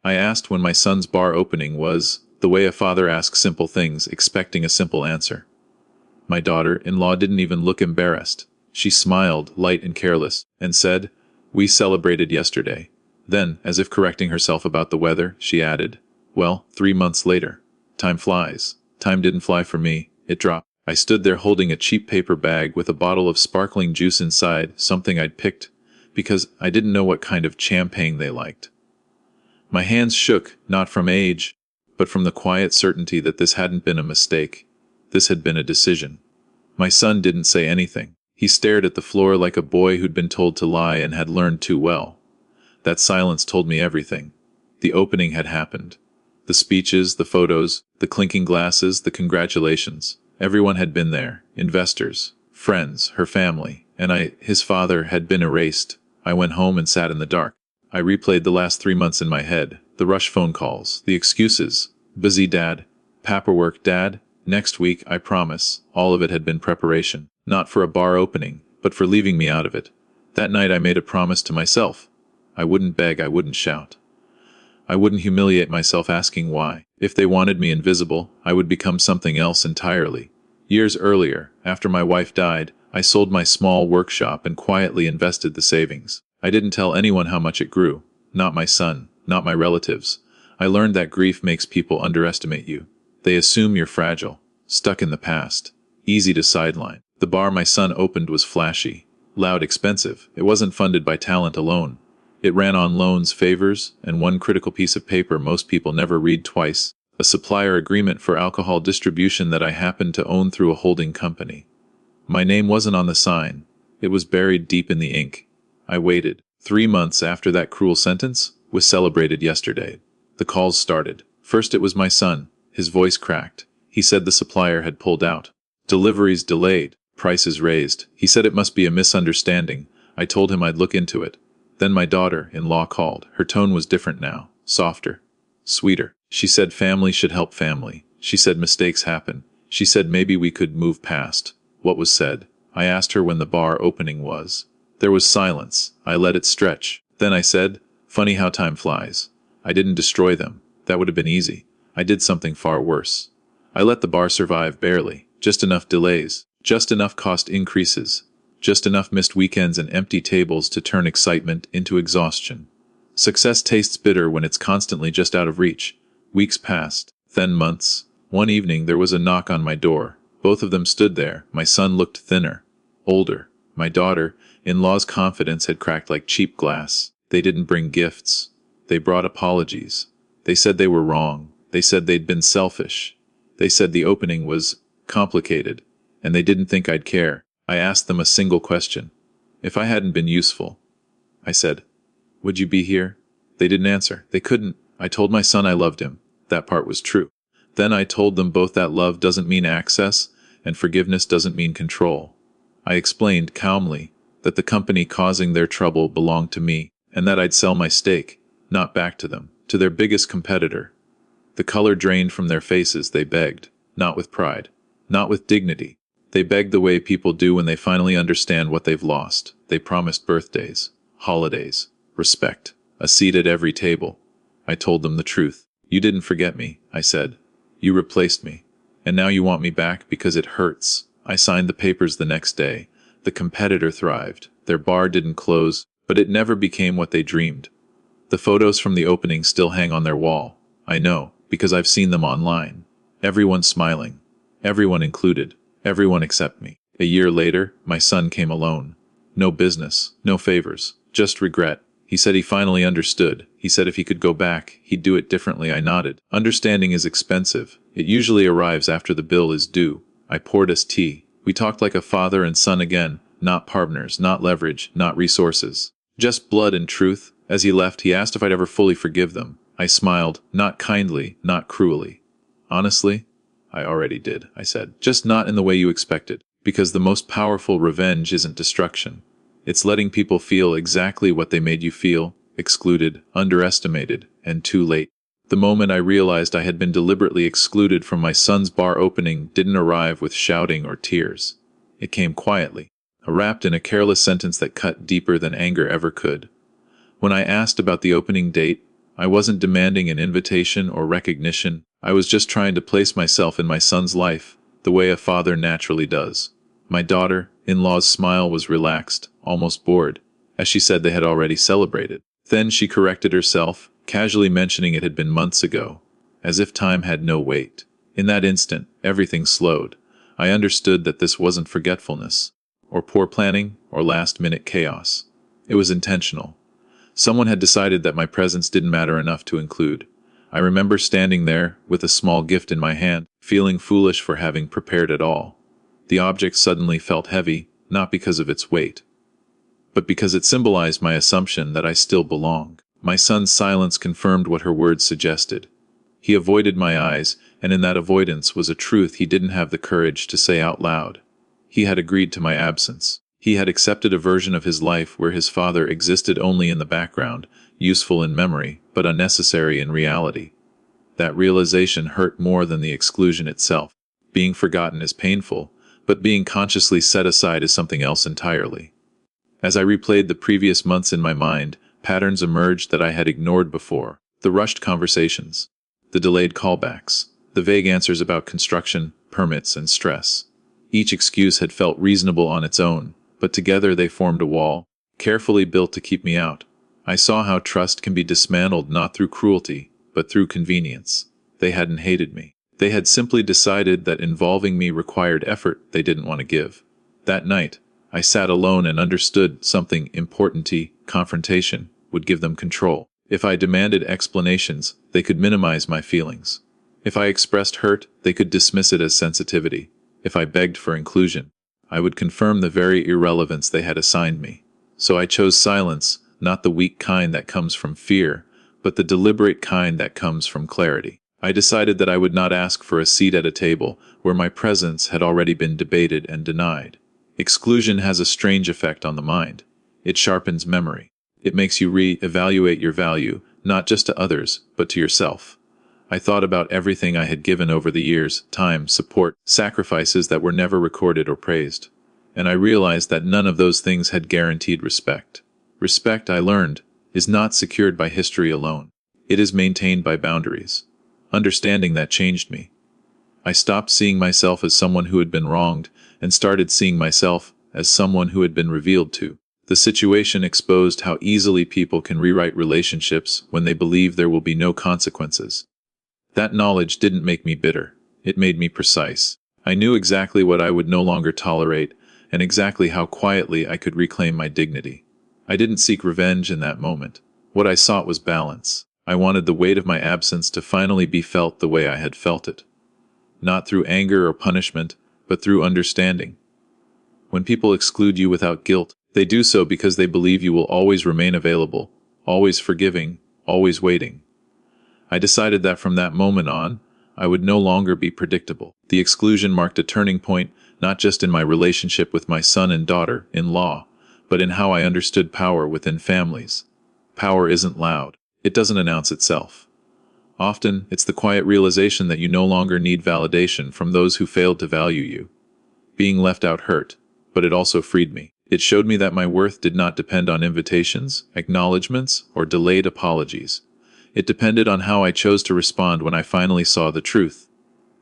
I asked when my son's bar opening was, the way a father asks simple things, expecting a simple answer. My daughter-in-law didn't even look embarrassed. She smiled, light and careless, and said, "We celebrated yesterday." Then, as if correcting herself about the weather, she added, "Well, 3 months later. Time flies." Time didn't fly for me. It dropped. I stood there holding a cheap paper bag with a bottle of sparkling juice inside, something I'd picked, because I didn't know what kind of champagne they liked. My hands shook, not from age, but from the quiet certainty that this hadn't been a mistake. This had been a decision. My son didn't say anything. He stared at the floor like a boy who'd been told to lie and had learned too well. That silence told me everything. The opening had happened. The speeches, the photos, the clinking glasses, the congratulations. Everyone had been there. Investors, friends, her family, and his father, had been erased. I went home and sat in the dark. I replayed the last 3 months in my head. The rush phone calls, the excuses. Busy dad. Paperwork dad. Next week, I promise. All of it had been preparation. Not for a bar opening, but for leaving me out of it. That night I made a promise to myself. I wouldn't beg, I wouldn't shout. I wouldn't humiliate myself asking why. If they wanted me invisible, I would become something else entirely. Years earlier, after my wife died, I sold my small workshop and quietly invested the savings. I didn't tell anyone how much it grew. Not my son, not my relatives. I learned that grief makes people underestimate you. They assume you're fragile, stuck in the past, easy to sideline. The bar my son opened was flashy, loud, expensive. It wasn't funded by talent alone. It ran on loans, favors, and one critical piece of paper most people never read twice: a supplier agreement for alcohol distribution that I happened to own through a holding company. My name wasn't on the sign. It was buried deep in the ink. I waited. 3 months after that cruel sentence was celebrated yesterday. The calls started. First it was my son. His voice cracked. He said the supplier had pulled out. Deliveries delayed. Prices raised. He said it must be a misunderstanding. I told him I'd look into it. Then my daughter-in-law called. Her tone was different now. Softer. Sweeter. She said family should help family. She said mistakes happen. She said maybe we could move past what was said. I asked her when the bar opening was. There was silence. I let it stretch. Then I said, "Funny how time flies." I didn't destroy them. That would have been easy. I did something far worse. I let the bar survive barely. Just enough delays. Just enough cost increases. Just enough missed weekends and empty tables to turn excitement into exhaustion. Success tastes bitter when it's constantly just out of reach. Weeks passed, then months. One evening there was a knock on my door. Both of them stood there. My son looked thinner, older. My daughter-in-law's confidence had cracked like cheap glass. They didn't bring gifts. They brought apologies. They said they were wrong. They said they'd been selfish. They said the opening was complicated, and they didn't think I'd care. I asked them a single question. If I hadn't been useful, I said, would you be here? They didn't answer. They couldn't. I told my son I loved him. That part was true. Then I told them both that love doesn't mean access, and forgiveness doesn't mean control. I explained calmly that the company causing their trouble belonged to me, and that I'd sell my stake, not back to them, to their biggest competitor. The color drained from their faces. They begged, not with pride, not with dignity. They begged the way people do when they finally understand what they've lost. They promised birthdays, holidays, respect, a seat at every table. I told them the truth. You didn't forget me, I said. You replaced me. And now you want me back because it hurts. I signed the papers the next day. The competitor thrived. Their bar didn't close, but it never became what they dreamed. The photos from the opening still hang on their wall. I know, because I've seen them online. Everyone smiling. Everyone included. Everyone except me. A year later, my son came alone. No business, no favors, just regret. He said he finally understood. He said if he could go back, he'd do it differently. I nodded. Understanding is expensive. It usually arrives after the bill is due. I poured us tea. We talked like a father and son again, not partners, not leverage, not resources. Just blood and truth. As he left, he asked if I'd ever fully forgive them. I smiled, not kindly, not cruelly. Honestly, I already did, I said. Just not in the way you expected. Because the most powerful revenge isn't destruction. It's letting people feel exactly what they made you feel, excluded, underestimated, and too late. The moment I realized I had been deliberately excluded from my son's bar opening didn't arrive with shouting or tears. It came quietly, wrapped in a careless sentence that cut deeper than anger ever could. When I asked about the opening date, I wasn't demanding an invitation or recognition. I was just trying to place myself in my son's life, the way a father naturally does. My daughter-in-law's smile was relaxed, almost bored, as she said they had already celebrated. Then she corrected herself, casually mentioning it had been months ago, as if time had no weight. In that instant, everything slowed. I understood that this wasn't forgetfulness, or poor planning, or last-minute chaos. It was intentional. Someone had decided that my presence didn't matter enough to include. I remember standing there, with a small gift in my hand, feeling foolish for having prepared at all. The object suddenly felt heavy, not because of its weight, but because it symbolized my assumption that I still belonged. My son's silence confirmed what her words suggested. He avoided my eyes, and in that avoidance was a truth he didn't have the courage to say out loud. He had agreed to my absence. He had accepted a version of his life where his father existed only in the background, useful in memory, but unnecessary in reality. That realization hurt more than the exclusion itself. Being forgotten is painful, but being consciously set aside is something else entirely. As I replayed the previous months in my mind, patterns emerged that I had ignored before. The rushed conversations, the delayed callbacks, the vague answers about construction, permits, and stress. Each excuse had felt reasonable on its own, but together they formed a wall, carefully built to keep me out. I saw how trust can be dismantled not through cruelty, but through convenience. They hadn't hated me. They had simply decided that involving me required effort they didn't want to give. That night, I sat alone and understood something important: confrontation would give them control. If I demanded explanations, they could minimize my feelings. If I expressed hurt, they could dismiss it as sensitivity. If I begged for inclusion, I would confirm the very irrelevance they had assigned me. So I chose silence, not the weak kind that comes from fear, but the deliberate kind that comes from clarity. I decided that I would not ask for a seat at a table where my presence had already been debated and denied. Exclusion has a strange effect on the mind. It sharpens memory. It makes you re-evaluate your value, not just to others, but to yourself. I thought about everything I had given over the years: time, support, sacrifices that were never recorded or praised. And I realized that none of those things had guaranteed respect. Respect, I learned, is not secured by history alone. It is maintained by boundaries. Understanding that changed me. I stopped seeing myself as someone who had been wronged, and started seeing myself as someone who had been revealed to. The situation exposed how easily people can rewrite relationships when they believe there will be no consequences. That knowledge didn't make me bitter. It made me precise. I knew exactly what I would no longer tolerate, and exactly how quietly I could reclaim my dignity. I didn't seek revenge in that moment. What I sought was balance. I wanted the weight of my absence to finally be felt the way I had felt it. Not through anger or punishment, but through understanding. When people exclude you without guilt, they do so because they believe you will always remain available, always forgiving, always waiting. I decided that from that moment on, I would no longer be predictable. The exclusion marked a turning point, not just in my relationship with my son and daughter-in-law, but in how I understood power within families. Power isn't loud. It doesn't announce itself. Often, it's the quiet realization that you no longer need validation from those who failed to value you. Being left out hurt, but it also freed me. It showed me that my worth did not depend on invitations, acknowledgments, or delayed apologies. It depended on how I chose to respond when I finally saw the truth.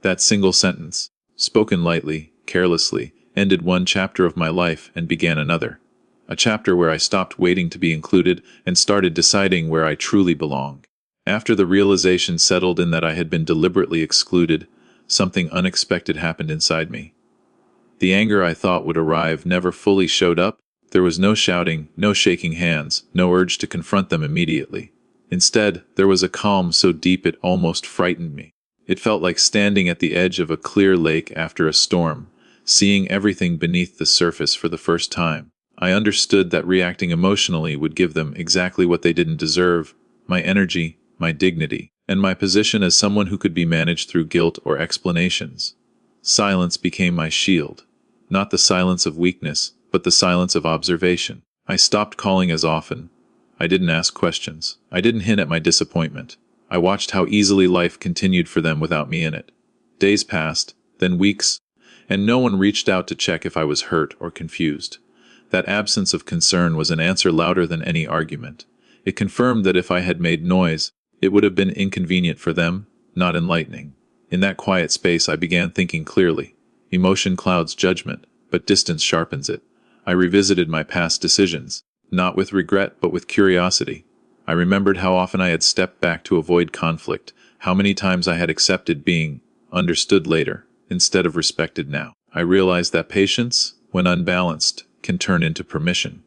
That single sentence, spoken lightly, carelessly, ended one chapter of my life and began another. A chapter where I stopped waiting to be included and started deciding where I truly belong. After the realization settled in that I had been deliberately excluded, something unexpected happened inside me. The anger I thought would arrive never fully showed up. There was no shouting, no shaking hands, no urge to confront them immediately. Instead, there was a calm so deep it almost frightened me. It felt like standing at the edge of a clear lake after a storm, seeing everything beneath the surface for the first time. I understood that reacting emotionally would give them exactly what they didn't deserve: my energy, my dignity, and my position as someone who could be managed through guilt or explanations. Silence became my shield. Not the silence of weakness, but the silence of observation. I stopped calling as often. I didn't ask questions. I didn't hint at my disappointment. I watched how easily life continued for them without me in it. Days passed, then weeks, and no one reached out to check if I was hurt or confused. That absence of concern was an answer louder than any argument. It confirmed that if I had made noise, It would have been inconvenient for them, not enlightening. In that quiet space I began thinking clearly. Emotion clouds judgment, but distance sharpens it. I revisited my past decisions, not with regret but with curiosity. I remembered how often I had stepped back to avoid conflict, how many times I had accepted being understood later, instead of respected now. I realized that patience, when unbalanced, can turn into permission.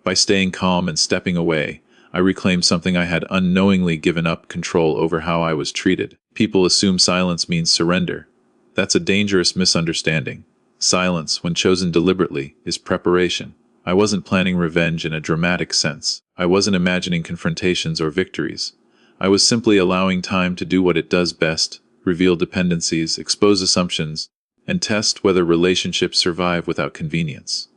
By staying calm and stepping away, I reclaimed something I had unknowingly given up: control over how I was treated. People assume silence means surrender. That's a dangerous misunderstanding. Silence, when chosen deliberately, is preparation. I wasn't planning revenge in a dramatic sense. I wasn't imagining confrontations or victories. I was simply allowing time to do what it does best: reveal dependencies, expose assumptions, and test whether relationships survive without convenience.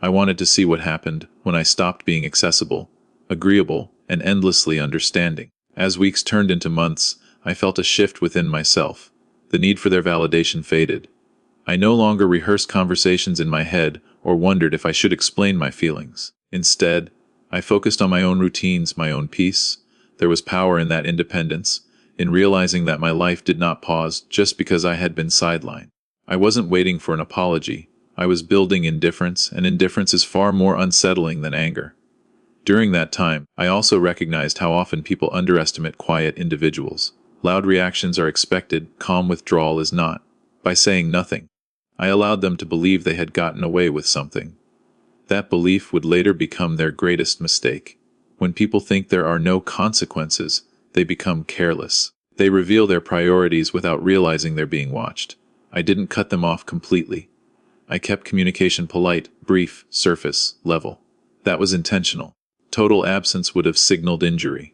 I wanted to see what happened when I stopped being accessible, agreeable, and endlessly understanding. As weeks turned into months, I felt a shift within myself. The need for their validation faded. I no longer rehearsed conversations in my head or wondered if I should explain my feelings. Instead, I focused on my own routines, my own peace. There was power in that independence, in realizing that my life did not pause just because I had been sidelined. I wasn't waiting for an apology. I was building indifference, and indifference is far more unsettling than anger. During that time, I also recognized how often people underestimate quiet individuals. Loud reactions are expected, calm withdrawal is not. By saying nothing, I allowed them to believe they had gotten away with something. That belief would later become their greatest mistake. When people think there are no consequences, they become careless. They reveal their priorities without realizing they're being watched. I didn't cut them off completely. I kept communication polite, brief, surface level. That was intentional. Total absence would have signaled injury.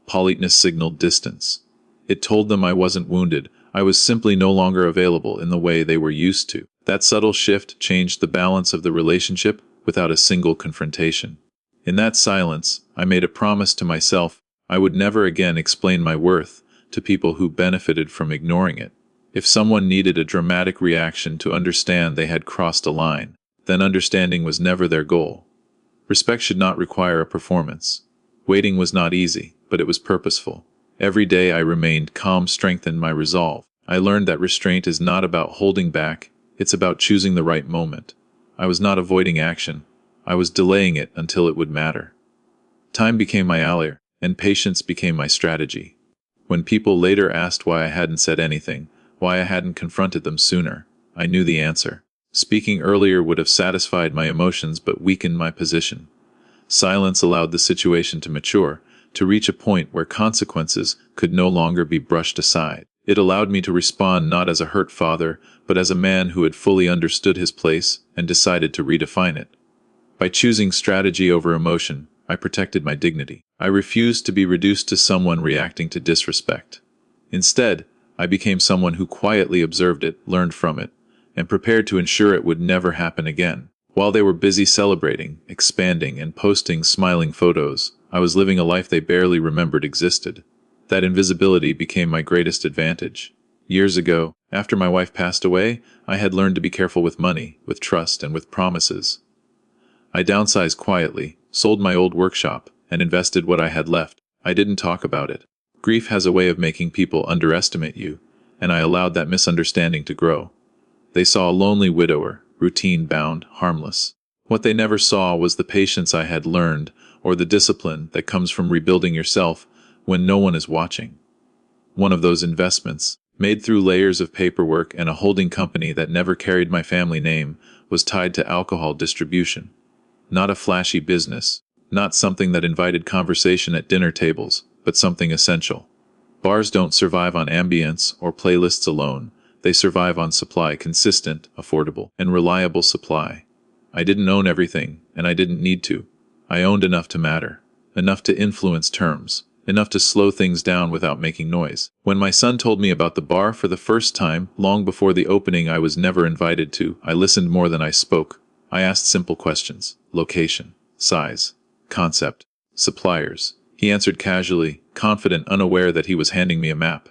Politeness signaled distance. It told them I wasn't wounded. I was simply no longer available in the way they were used to. That subtle shift changed the balance of the relationship without a single confrontation. In that silence, I made a promise to myself: I would never again explain my worth to people who benefited from ignoring it. If someone needed a dramatic reaction to understand they had crossed a line, then understanding was never their goal. Respect should not require a performance. Waiting was not easy, but it was purposeful. Every day I remained calm, strengthened my resolve. I learned that restraint is not about holding back, it's about choosing the right moment. I was not avoiding action. I was delaying it until it would matter. Time became my ally, and patience became my strategy. When people later asked why I hadn't said anything, why I hadn't confronted them sooner, I knew the answer. Speaking earlier would have satisfied my emotions but weakened my position. Silence allowed the situation to mature, to reach a point where consequences could no longer be brushed aside. It allowed me to respond not as a hurt father, but as a man who had fully understood his place and decided to redefine it. By choosing strategy over emotion, I protected my dignity. I refused to be reduced to someone reacting to disrespect. Instead, I became someone who quietly observed it, learned from it, and prepared to ensure it would never happen again. While they were busy celebrating, expanding, and posting smiling photos, I was living a life they barely remembered existed. That invisibility became my greatest advantage. Years ago, after my wife passed away, I had learned to be careful with money, with trust, and with promises. I downsized quietly, sold my old workshop, and invested what I had left. I didn't talk about it. Grief has a way of making people underestimate you, and I allowed that misunderstanding to grow. They saw a lonely widower, routine-bound, harmless. What they never saw was the patience I had learned, or the discipline that comes from rebuilding yourself when no one is watching. One of those investments, made through layers of paperwork and a holding company that never carried my family name, was tied to alcohol distribution. Not a flashy business, not something that invited conversation at dinner tables, but something essential. Bars don't survive on ambience or playlists alone. They survive on supply: consistent, affordable, and reliable supply. I didn't own everything, and I didn't need to. I owned enough to matter, enough to influence terms, enough to slow things down without making noise. When my son told me about the bar for the first time, long before the opening I was never invited to, I listened more than I spoke. I asked simple questions: location, size, concept, suppliers. He answered casually, confident, unaware that he was handing me a map.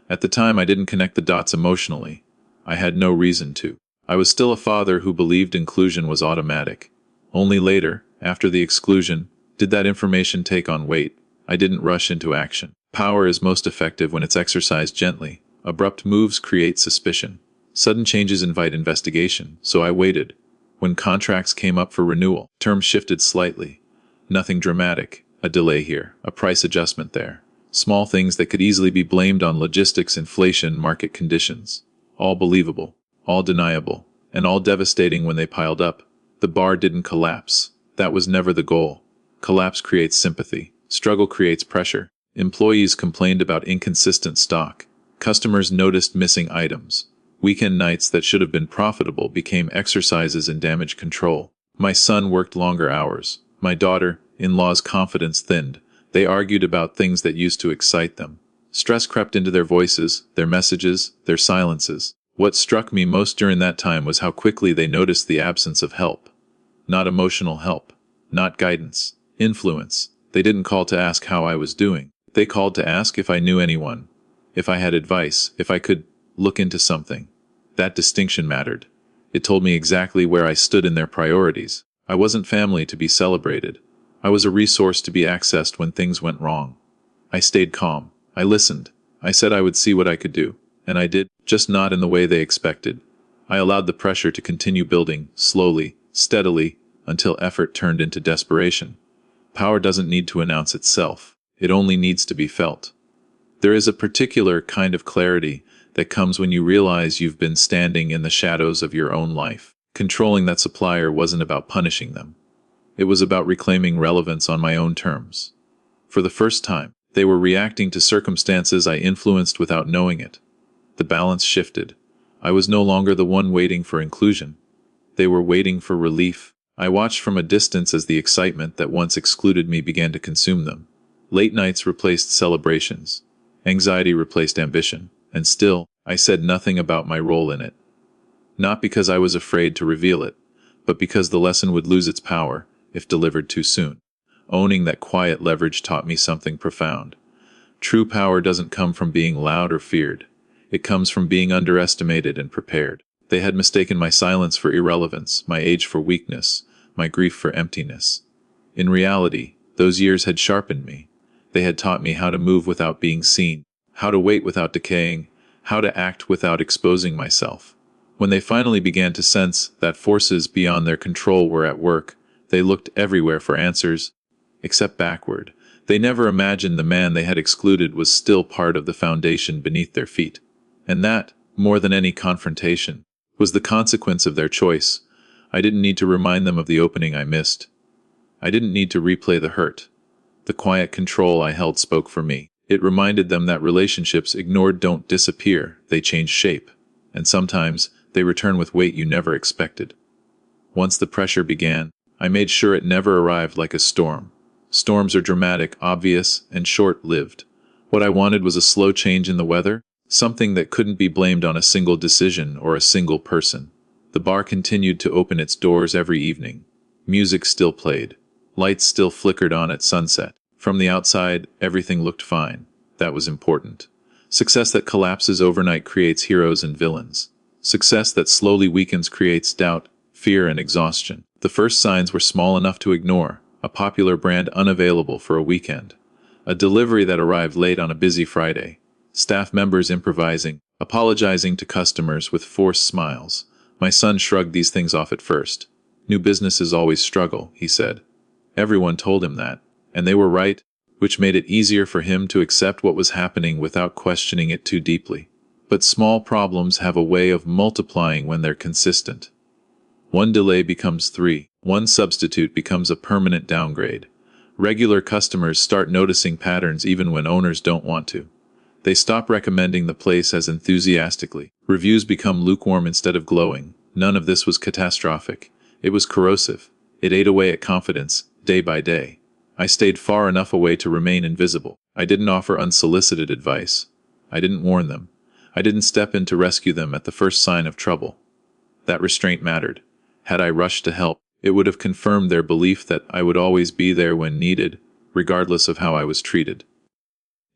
At the time I didn't connect the dots emotionally. I had no reason to. I was still a father who believed inclusion was automatic. Only later, after the exclusion, did that information take on weight. I didn't rush into action. Power is most effective when it's exercised gently. Abrupt moves create suspicion. Sudden changes invite investigation, so I waited. When contracts came up for renewal, terms shifted slightly. Nothing dramatic, a delay here, a price adjustment there. Small things that could easily be blamed on logistics, inflation, market conditions. All believable, all deniable, and all devastating when they piled up. The bar didn't collapse. That was never the goal. Collapse creates sympathy. Struggle creates pressure. Employees complained about inconsistent stock. Customers noticed missing items. Weekend nights that should have been profitable became exercises in damage control. My son worked longer hours. My daughter-in-law's confidence thinned. They argued about things that used to excite them. Stress crept into their voices, their messages, their silences. What struck me most during that time was how quickly they noticed the absence of help. Not emotional help. Not guidance. Influence. They didn't call to ask how I was doing. They called to ask if I knew anyone. If I had advice. If I could look into something. That distinction mattered. It told me exactly where I stood in their priorities. I wasn't family to be celebrated. I was a resource to be accessed when things went wrong. I stayed calm. I listened. I said I would see what I could do. And I did, just not in the way they expected. I allowed the pressure to continue building, slowly, steadily, until effort turned into desperation. Power doesn't need to announce itself. It only needs to be felt. There is a particular kind of clarity that comes when you realize you've been standing in the shadows of your own life. Controlling that supplier wasn't about punishing them. It was about reclaiming relevance on my own terms. For the first time, they were reacting to circumstances I influenced without knowing it. The balance shifted. I was no longer the one waiting for inclusion. They were waiting for relief. I watched from a distance as the excitement that once excluded me began to consume them. Late nights replaced celebrations. Anxiety replaced ambition. And still, I said nothing about my role in it. Not because I was afraid to reveal it, but because the lesson would lose its power if delivered too soon. Owning that quiet leverage taught me something profound. True power doesn't come from being loud or feared. It comes from being underestimated and prepared. They had mistaken my silence for irrelevance, my age for weakness, my grief for emptiness. In reality, those years had sharpened me. They had taught me how to move without being seen, how to wait without decaying, how to act without exposing myself. When they finally began to sense that forces beyond their control were at work, they looked everywhere for answers, except backward. They never imagined the man they had excluded was still part of the foundation beneath their feet. And that, more than any confrontation, was the consequence of their choice. I didn't need to remind them of the opening I missed. I didn't need to replay the hurt. The quiet control I held spoke for me. It reminded them that relationships ignored don't disappear, they change shape. And sometimes, they return with weight you never expected. Once the pressure began, I made sure it never arrived like a storm. Storms are dramatic, obvious, and short-lived. What I wanted was a slow change in the weather, something that couldn't be blamed on a single decision or a single person. The bar continued to open its doors every evening. Music still played. Lights still flickered on at sunset. From the outside, everything looked fine. That was important. Success that collapses overnight creates heroes and villains. Success that slowly weakens creates doubt, fear, and exhaustion. The first signs were small enough to ignore. A popular brand unavailable for a weekend. A delivery that arrived late on a busy Friday. Staff members improvising, apologizing to customers with forced smiles. My son shrugged these things off at first. New businesses always struggle, he said. Everyone told him that, and they were right, which made it easier for him to accept what was happening without questioning it too deeply. But small problems have a way of multiplying when they're consistent. One delay becomes 3. One substitute becomes a permanent downgrade. Regular customers start noticing patterns even when owners don't want to. They stop recommending the place as enthusiastically. Reviews become lukewarm instead of glowing. None of this was catastrophic. It was corrosive. It ate away at confidence, day by day. I stayed far enough away to remain invisible. I didn't offer unsolicited advice. I didn't warn them. I didn't step in to rescue them at the first sign of trouble. That restraint mattered. Had I rushed to help, it would have confirmed their belief that I would always be there when needed, regardless of how I was treated.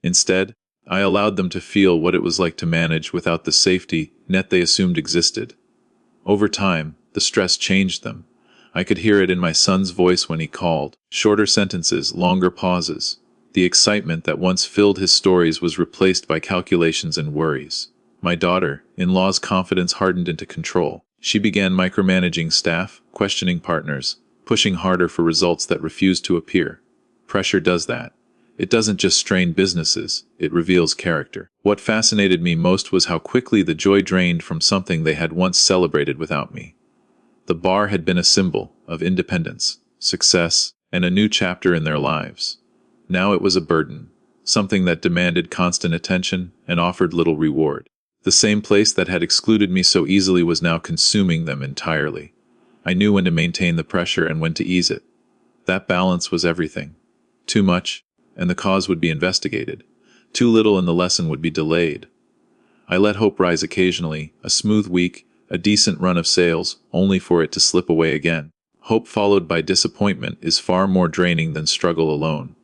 Instead, I allowed them to feel what it was like to manage without the safety net they assumed existed. Over time, the stress changed them. I could hear it in my son's voice when he called. Shorter sentences, longer pauses. The excitement that once filled his stories was replaced by calculations and worries. My daughter-in-law's confidence hardened into control. She began micromanaging staff, questioning partners, pushing harder for results that refused to appear. Pressure does that. It doesn't just strain businesses, it reveals character. What fascinated me most was how quickly the joy drained from something they had once celebrated without me. The bar had been a symbol of independence, success, and a new chapter in their lives. Now it was a burden, something that demanded constant attention and offered little reward. The same place that had excluded me so easily was now consuming them entirely. I knew when to maintain the pressure and when to ease it. That balance was everything. Too much, and the cause would be investigated. Too little and the lesson would be delayed. I let hope rise occasionally, a smooth week, a decent run of sales, only for it to slip away again. Hope followed by disappointment is far more draining than struggle alone.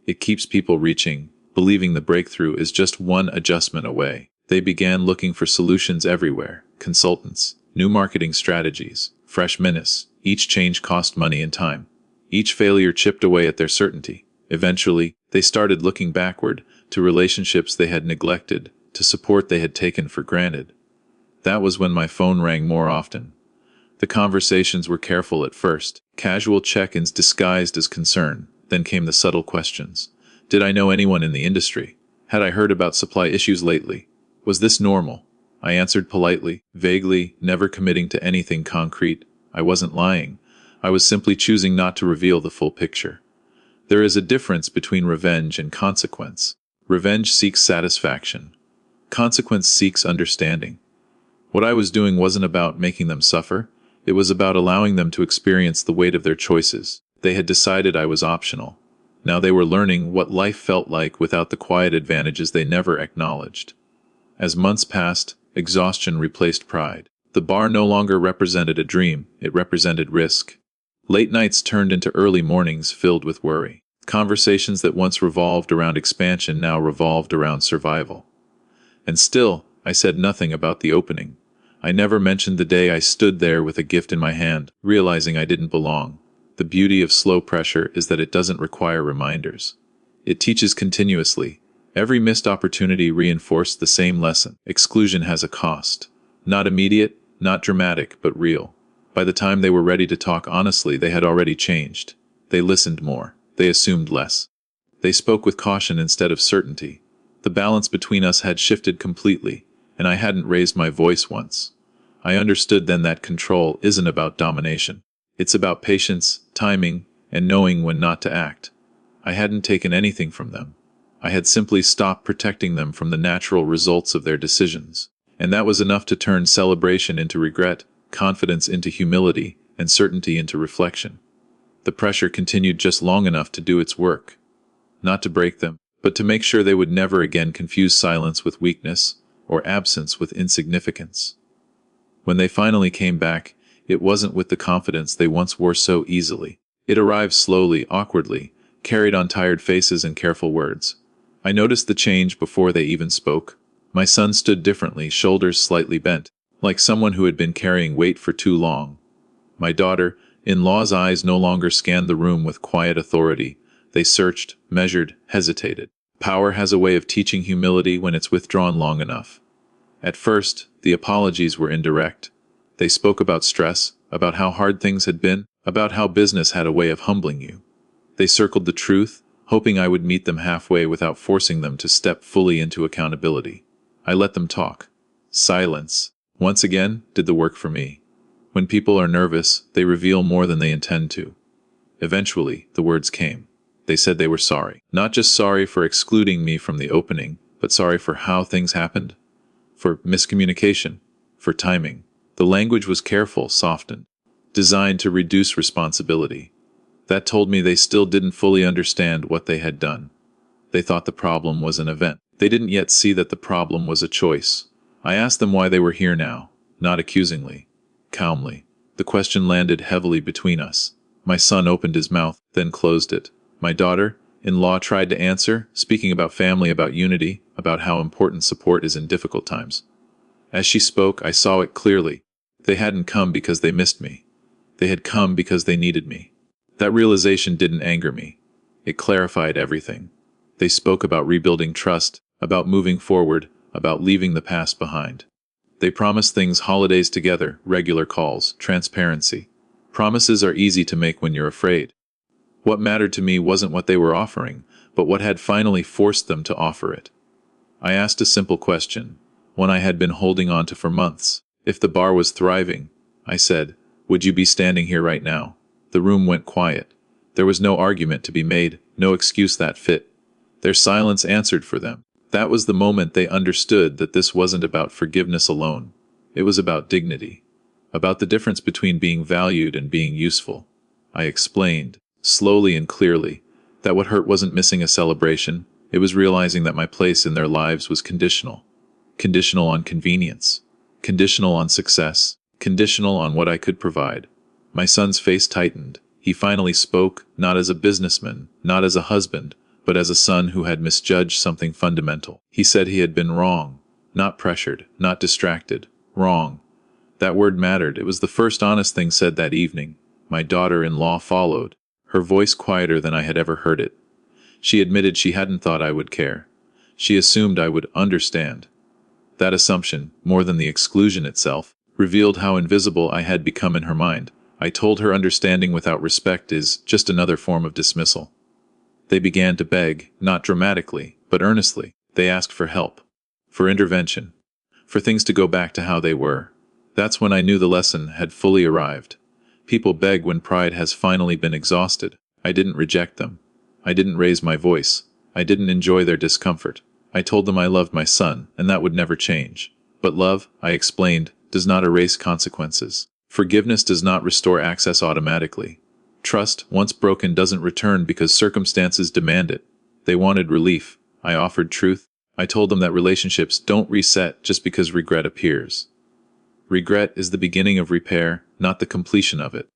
It keeps people reaching, believing the breakthrough is just one adjustment away. They began looking for solutions everywhere, consultants, new marketing strategies, fresh minutes. Each change cost money and time. Each failure chipped away at their certainty. Eventually, they started looking backward, to relationships they had neglected, to support they had taken for granted. That was when my phone rang more often. The conversations were careful at first, casual check-ins disguised as concern. Then came the subtle questions. Did I know anyone in the industry? Had I heard about supply issues lately? Was this normal? I answered politely, vaguely, never committing to anything concrete. I wasn't lying. I was simply choosing not to reveal the full picture. There is a difference between revenge and consequence. Revenge seeks satisfaction. Consequence seeks understanding. What I was doing wasn't about making them suffer. It was about allowing them to experience the weight of their choices. They had decided I was optional. Now they were learning what life felt like without the quiet advantages they never acknowledged. As months passed, exhaustion replaced pride. The bar no longer represented a dream, it represented risk. Late nights turned into early mornings filled with worry. Conversations that once revolved around expansion now revolved around survival. And still, I said nothing about the opening. I never mentioned the day I stood there with a gift in my hand, realizing I didn't belong. The beauty of slow pressure is that it doesn't require reminders. It teaches continuously. Every missed opportunity reinforced the same lesson. Exclusion has a cost. Not immediate, not dramatic, but real. By the time they were ready to talk honestly, they had already changed. They listened more. They assumed less. They spoke with caution instead of certainty. The balance between us had shifted completely, and I hadn't raised my voice once. I understood then that control isn't about domination. It's about patience, timing, and knowing when not to act. I hadn't taken anything from them. I had simply stopped protecting them from the natural results of their decisions. And that was enough to turn celebration into regret, confidence into humility, and certainty into reflection. The pressure continued just long enough to do its work. Not to break them, but to make sure they would never again confuse silence with weakness, or absence with insignificance. When they finally came back, it wasn't with the confidence they once wore so easily. It arrived slowly, awkwardly, carried on tired faces and careful words. I noticed the change before they even spoke. My son stood differently, shoulders slightly bent, like someone who had been carrying weight for too long. My daughter-in-law's eyes no longer scanned the room with quiet authority. They searched, measured, hesitated. Power has a way of teaching humility when it's withdrawn long enough. At first, the apologies were indirect. They spoke about stress, about how hard things had been, about how business had a way of humbling you. They circled the truth, hoping I would meet them halfway without forcing them to step fully into accountability. I let them talk. Silence, once again, did the work for me. When people are nervous, they reveal more than they intend to. Eventually, the words came. They said they were sorry. Not just sorry for excluding me from the opening, but sorry for how things happened. For miscommunication. For timing. The language was careful, softened, designed to reduce responsibility. That told me they still didn't fully understand what they had done. They thought the problem was an event. They didn't yet see that the problem was a choice. I asked them why they were here now, not accusingly, calmly. The question landed heavily between us. My son opened his mouth, then closed it. My daughter-in-law tried to answer, speaking about family, about unity, about how important support is in difficult times. As she spoke, I saw it clearly. They hadn't come because they missed me. They had come because they needed me. That realization didn't anger me. It clarified everything. They spoke about rebuilding trust, about moving forward, about leaving the past behind. They promised things: holidays together, regular calls, transparency. Promises are easy to make when you're afraid. What mattered to me wasn't what they were offering, but what had finally forced them to offer it. I asked a simple question, one I had been holding on to for months. If the bar was thriving, I said, would you be standing here right now? The room went quiet. There was no argument to be made, no excuse that fit. Their silence answered for them. That was the moment they understood that this wasn't about forgiveness alone. It was about dignity. About the difference between being valued and being useful. I explained, slowly and clearly, that what hurt wasn't missing a celebration. It was realizing that my place in their lives was conditional. Conditional on convenience. Conditional on success. Conditional on what I could provide. My son's face tightened. He finally spoke, not as a businessman, not as a husband, but as a son who had misjudged something fundamental. He said he had been wrong. Not pressured, not distracted. Wrong. That word mattered. It was the first honest thing said that evening. My daughter-in-law followed, her voice quieter than I had ever heard it. She admitted she hadn't thought I would care. She assumed I would understand. That assumption, more than the exclusion itself, revealed how invisible I had become in her mind. I told her understanding without respect is just another form of dismissal. They began to beg, not dramatically, but earnestly. They asked for help, for intervention, for things to go back to how they were. That's when I knew the lesson had fully arrived. People beg when pride has finally been exhausted. I didn't reject them. I didn't raise my voice. I didn't enjoy their discomfort. I told them I loved my son, and that would never change. But love, I explained, does not erase consequences. Forgiveness does not restore access automatically. Trust, once broken, doesn't return because circumstances demand it. They wanted relief. I offered truth. I told them that relationships don't reset just because regret appears. Regret is the beginning of repair, not the completion of it.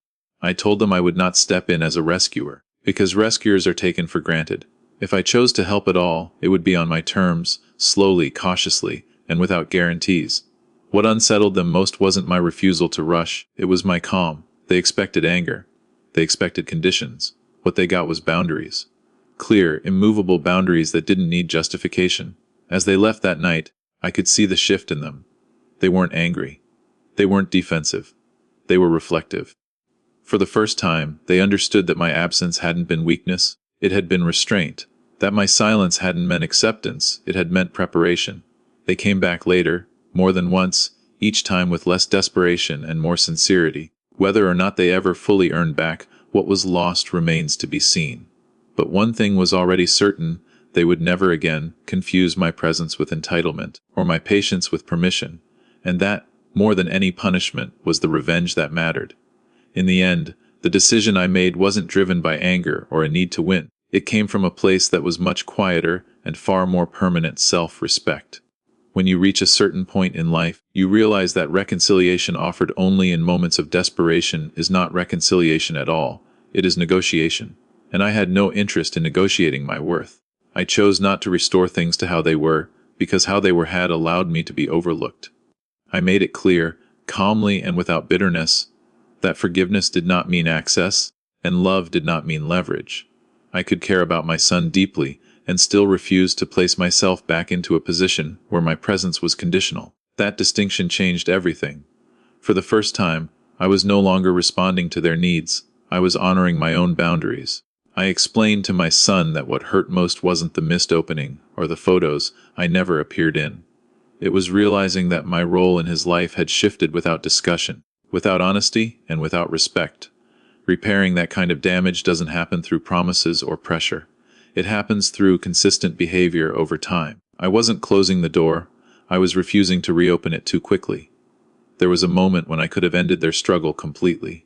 I told them I would not step in as a rescuer, because rescuers are taken for granted. If I chose to help at all, it would be on my terms, slowly, cautiously, and without guarantees. What unsettled them most wasn't my refusal to rush, it was my calm. They expected anger. They expected conditions. What they got was boundaries. Clear, immovable boundaries that didn't need justification. As they left that night, I could see the shift in them. They weren't angry. They weren't defensive. They were reflective. For the first time, they understood that my absence hadn't been weakness, it had been restraint. That my silence hadn't meant acceptance, it had meant preparation. They came back later, more than once, each time with less desperation and more sincerity. Whether or not they ever fully earned back what was lost remains to be seen. But one thing was already certain: they would never again confuse my presence with entitlement, or my patience with permission. And that, more than any punishment, was the revenge that mattered. In the end, the decision I made wasn't driven by anger or a need to win. It came from a place that was much quieter and far more permanent: self-respect. When you reach a certain point in life, you realize that reconciliation offered only in moments of desperation is not reconciliation at all, it is negotiation. And I had no interest in negotiating my worth. I chose not to restore things to how they were, because how they were had allowed me to be overlooked. I made it clear, calmly and without bitterness, that forgiveness did not mean access, and love did not mean leverage. I could care about my son deeply, and still refuse to place myself back into a position where my presence was conditional. That distinction changed everything. For the first time, I was no longer responding to their needs, I was honoring my own boundaries. I explained to my son that what hurt most wasn't the missed opening, or the photos I never appeared in. It was realizing that my role in his life had shifted without discussion, without honesty, and without respect. Repairing that kind of damage doesn't happen through promises or pressure. It happens through consistent behavior over time. I wasn't closing the door, I was refusing to reopen it too quickly. There was a moment when I could have ended their struggle completely.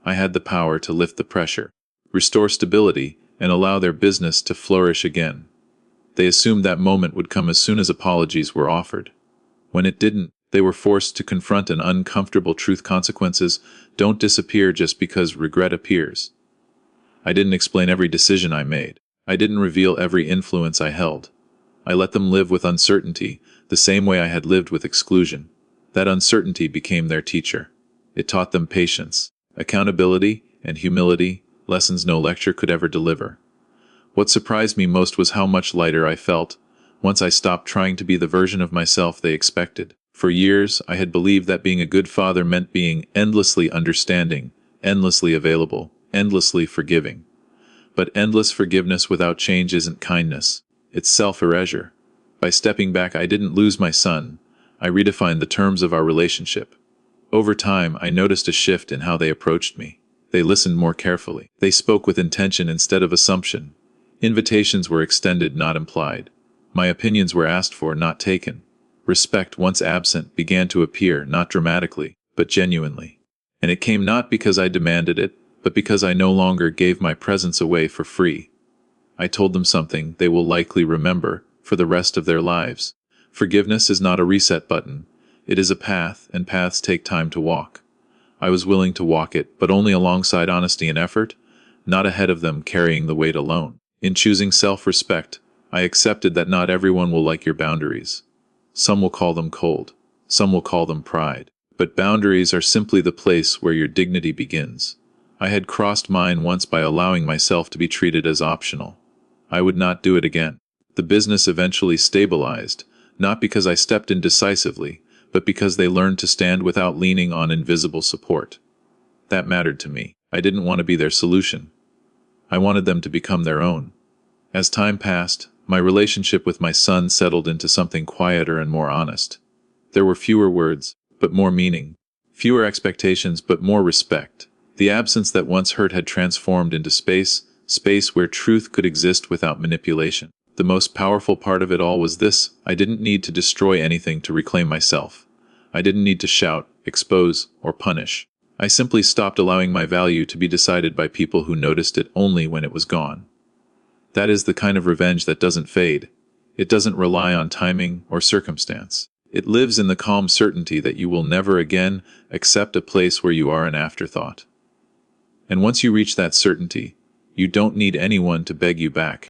I had the power to lift the pressure, restore stability, and allow their business to flourish again. They assumed that moment would come as soon as apologies were offered. When it didn't, they were forced to confront an uncomfortable truth: consequences don't disappear just because regret appears. I didn't explain every decision I made. I didn't reveal every influence I held. I let them live with uncertainty, the same way I had lived with exclusion. That uncertainty became their teacher. It taught them patience, accountability, and humility, lessons no lecture could ever deliver. What surprised me most was how much lighter I felt once I stopped trying to be the version of myself they expected. For years, I had believed that being a good father meant being endlessly understanding, endlessly available, endlessly forgiving. But endless forgiveness without change isn't kindness. It's self-erasure. By stepping back, I didn't lose my son. I redefined the terms of our relationship. Over time, I noticed a shift in how they approached me. They listened more carefully. They spoke with intention instead of assumption. Invitations were extended, not implied. My opinions were asked for, not taken. Respect, once absent, began to appear, not dramatically, but genuinely. And it came not because I demanded it, but because I no longer gave my presence away for free. I told them something they will likely remember for the rest of their lives. Forgiveness is not a reset button. It is a path, and paths take time to walk. I was willing to walk it, but only alongside honesty and effort, not ahead of them carrying the weight alone. In choosing self-respect, I accepted that not everyone will like your boundaries. Some will call them cold. Some will call them pride. But boundaries are simply the place where your dignity begins. I had crossed mine once by allowing myself to be treated as optional. I would not do it again. The business eventually stabilized, not because I stepped in decisively, but because they learned to stand without leaning on invisible support. That mattered to me. I didn't want to be their solution. I wanted them to become their own. As time passed, my relationship with my son settled into something quieter and more honest. There were fewer words, but more meaning. Fewer expectations, but more respect. The absence that once hurt had transformed into space where truth could exist without manipulation. The most powerful part of it all was this: I didn't need to destroy anything to reclaim myself. I didn't need to shout, expose, or punish. I simply stopped allowing my value to be decided by people who noticed it only when it was gone. That is the kind of revenge that doesn't fade. It doesn't rely on timing or circumstance. It lives in the calm certainty that you will never again accept a place where you are an afterthought. And once you reach that certainty, you don't need anyone to beg you back.